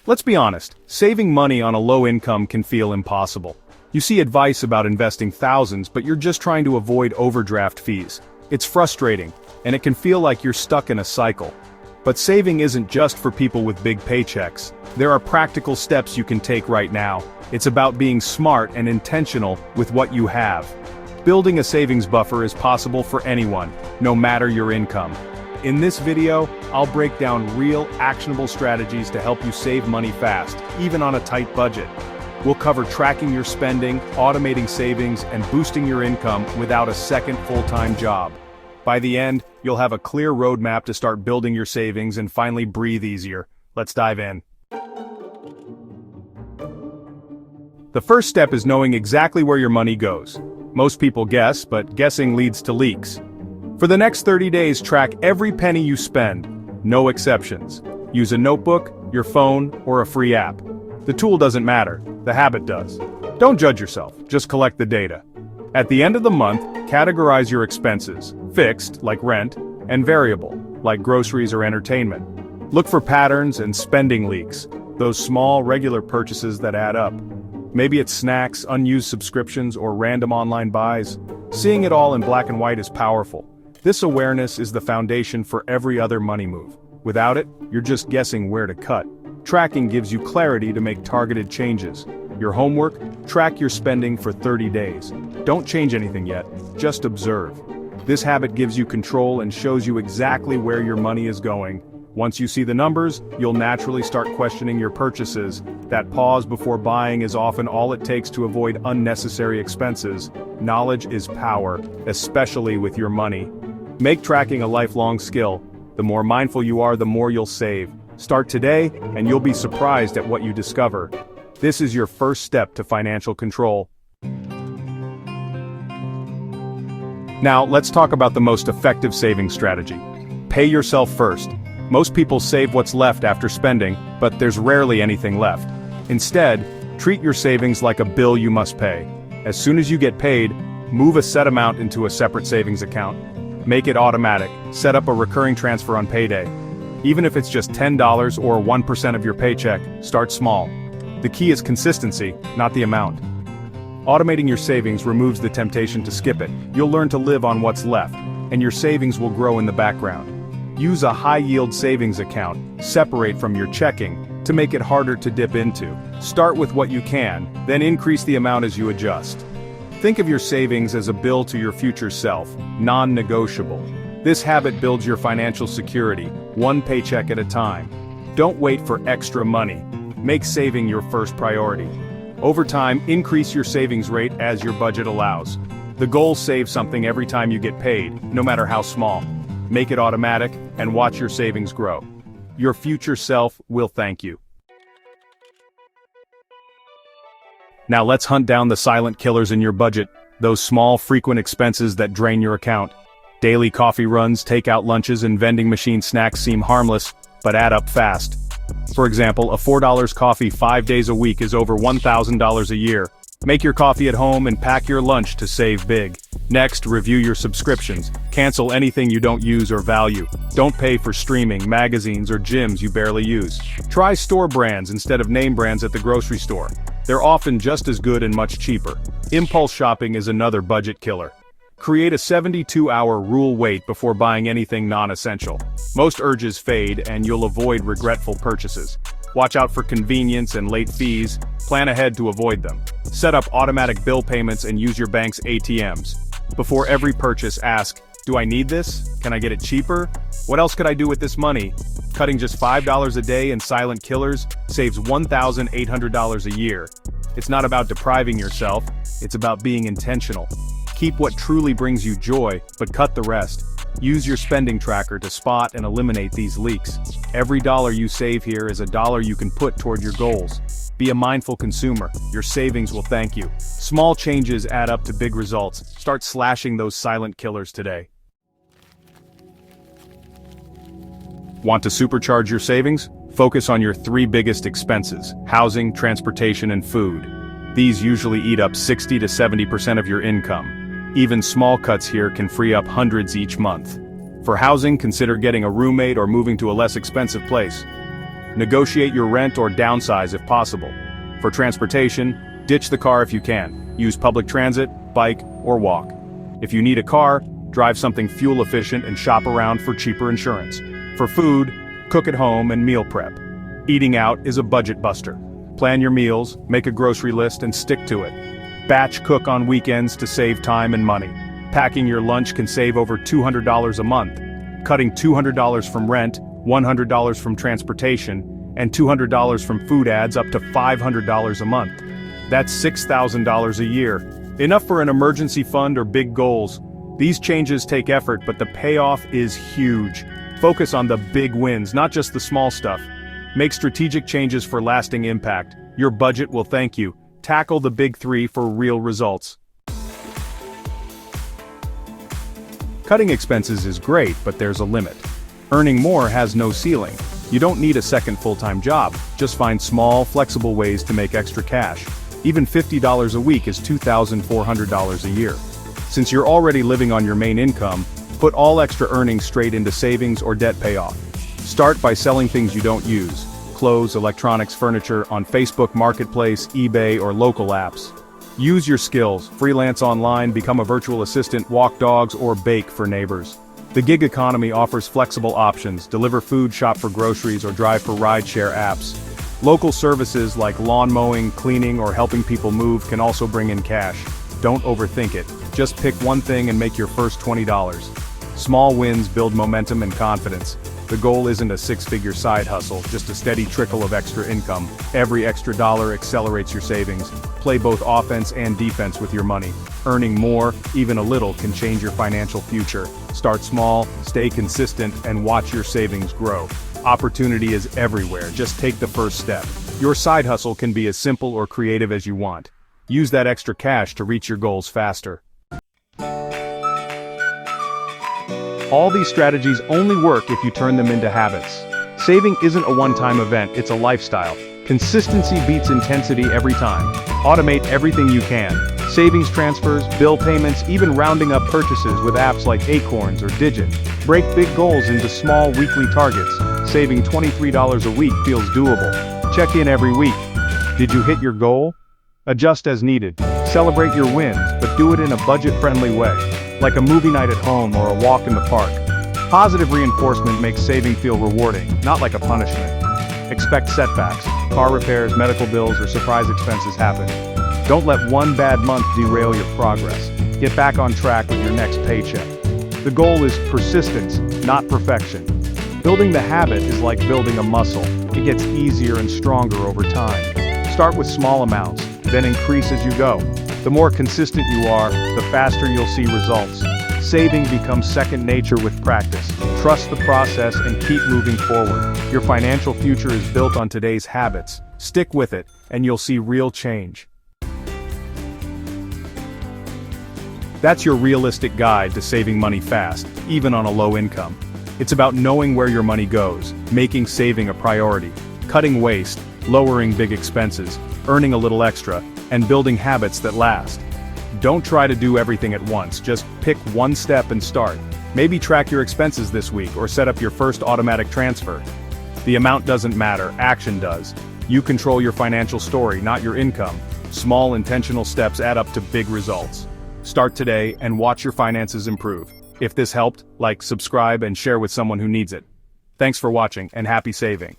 Let's be honest, saving money on a low income can feel impossible. You see advice about investing thousands, but you're just trying to avoid overdraft fees. It's frustrating, and it can feel like you're stuck in a cycle. But saving isn't just for people with big paychecks. There are practical steps you can take right now. It's about being smart and intentional with what you have. Building a savings buffer is possible for anyone, no matter your income. In this video, I'll break down real, actionable strategies to help you save money fast, even on a tight budget. We'll cover tracking your spending, automating savings, and boosting your income without a second full-time job. By the end, you'll have a clear roadmap to start building your savings and finally breathe easier. Let's dive in. The first step is knowing exactly where your money goes. Most people guess, but guessing leads to leaks. For the next 30 days, track every penny you spend. No exceptions. Use a notebook, your phone, or a free app. The tool doesn't matter, the habit does. Don't judge yourself, just collect the data. At the end of the month, categorize your expenses, fixed, like rent, and variable, like groceries or entertainment. Look for patterns and spending leaks, those small, regular purchases that add up. Maybe it's snacks, unused subscriptions, or random online buys. Seeing it all in black and white is powerful. This awareness is the foundation for every other money move. Without it, you're just guessing where to cut. Tracking gives you clarity to make targeted changes. Your homework? Track your spending for 30 days. Don't change anything yet, just observe. This habit gives you control and shows you exactly where your money is going. Once you see the numbers, you'll naturally start questioning your purchases. That pause before buying is often all it takes to avoid unnecessary expenses. Knowledge is power, especially with your money. Make tracking a lifelong skill. The more mindful you are, the more you'll save. Start today, and you'll be surprised at what you discover. This is your first step to financial control. Now, let's talk about the most effective saving strategy. Pay yourself first. Most people save what's left after spending, but there's rarely anything left. Instead, treat your savings like a bill you must pay. As soon as you get paid, move a set amount into a separate savings account. Make it automatic. Set up a recurring transfer on payday. Even if it's just $10 or 1% of your paycheck, start small. The key is consistency, not the amount. Automating your savings removes the temptation to skip it. You'll learn to live on what's left, and your savings will grow in the background. Use a high-yield savings account, separate from your checking, to make it harder to dip into. Start with what you can, then increase the amount as you adjust. Think of your savings as a bill to your future self, non-negotiable. This habit builds your financial security, one paycheck at a time. Don't wait for extra money. Make saving your first priority. Over time, increase your savings rate as your budget allows. The goal: save something every time you get paid, no matter how small. Make it automatic, and watch your savings grow. Your future self will thank you. Now let's hunt down the silent killers in your budget, those small, frequent expenses that drain your account. Daily coffee runs, takeout lunches, and vending machine snacks seem harmless, but add up fast. For example, a $4 coffee 5 days a week is over $1,000 a year. Make your coffee at home and pack your lunch to save big. Next, review your subscriptions. Cancel anything you don't use or value. Don't pay for streaming, magazines, or gyms you barely use. Try store brands instead of name brands at the grocery store. They're often just as good and much cheaper. Impulse shopping is another budget killer. Create a 72-hour rule wait before buying anything non-essential. Most urges fade, and you'll avoid regretful purchases. Watch out for convenience and late fees. Plan ahead to avoid them. Set up automatic bill payments and use your bank's ATMs. Before every purchase, ask, do I need this? Can I get it cheaper? What else could I do with this money? Cutting just $5 a day in silent killers saves $1,800 a year. It's not about depriving yourself, it's about being intentional. Keep what truly brings you joy, but cut the rest. Use your spending tracker to spot and eliminate these leaks. Every dollar you save here is a dollar you can put toward your goals. Be a mindful consumer. Your savings will thank you. Small changes add up to big results. Start slashing those silent killers today. Want to supercharge your savings? Focus on your 3 biggest expenses: housing, transportation, and food. These usually eat up 60 to 70% of your income. Even small cuts here can free up hundreds each month. For housing, consider getting a roommate or moving to a less expensive place. Negotiate your rent or downsize if possible. For transportation, ditch the car if you can. Use public transit, bike, or walk. If you need a car, drive something fuel efficient and shop around for cheaper insurance. For food, cook at home and meal prep. Eating out is a budget buster. Plan your meals, make a grocery list and stick to it. Batch cook on weekends to save time and money. Packing your lunch can save over $200 a month. Cutting $200 from rent, $100 from transportation, and $200 from food adds up to $500 a month. That's $6,000 a year. Enough for an emergency fund or big goals. These changes take effort, but the payoff is huge. Focus on the big wins, not just the small stuff. Make strategic changes for lasting impact. Your budget will thank you. Tackle the big three for real results. Cutting expenses is great, but there's a limit. Earning more has no ceiling. You don't need a second full-time job, just find small, flexible ways to make extra cash. Even $50 a week is $2,400 a year. Since you're already living on your main income, put all extra earnings straight into savings or debt payoff. Start by selling things you don't use, clothes, electronics, furniture, on Facebook Marketplace, eBay, or local apps. Use your skills, freelance online, become a virtual assistant, walk dogs, or bake for neighbors. The gig economy offers flexible options, deliver food, shop for groceries, or drive for rideshare apps. Local services like lawn mowing, cleaning, or helping people move can also bring in cash. Don't overthink it, just pick one thing and make your first $20. Small wins build momentum and confidence. The goal isn't a six-figure side hustle, just a steady trickle of extra income. Every extra dollar accelerates your savings. Play both offense and defense with your money. Earning more, even a little, can change your financial future. Start small, stay consistent, and watch your savings grow. Opportunity is everywhere, just take the first step. Your side hustle can be as simple or creative as you want. Use that extra cash to reach your goals faster. All these strategies only work if you turn them into habits. Saving isn't a one-time event, it's a lifestyle. Consistency beats intensity every time. Automate everything you can. Savings transfers, bill payments, even rounding up purchases with apps like Acorns or Digit. Break big goals into small weekly targets. Saving $23 a week feels doable. Check in every week. Did you hit your goal? Adjust as needed. Celebrate your wins, but do it in a budget-friendly way, like a movie night at home or a walk in the park. Positive reinforcement makes saving feel rewarding, not like a punishment. Expect setbacks. Car repairs, medical bills, or surprise expenses happen. Don't let one bad month derail your progress. Get back on track with your next paycheck. The goal is persistence, not perfection. Building the habit is like building a muscle. It gets easier and stronger over time. Start with small amounts, then increase as you go. The more consistent you are, the faster you'll see results. Saving becomes second nature with practice. Trust the process and keep moving forward. Your financial future is built on today's habits. Stick with it, and you'll see real change. That's your realistic guide to saving money fast, even on a low income. It's about knowing where your money goes, making saving a priority, cutting waste, lowering big expenses, earning a little extra, and building habits that last. Don't try to do everything at once, just pick one step and start. Maybe track your expenses this week or set up your first automatic transfer. The amount doesn't matter, action does. You control your financial story, not your income. Small intentional steps add up to big results. Start today and watch your finances improve. If this helped, like, subscribe, and share with someone who needs it. Thanks for watching, and happy saving.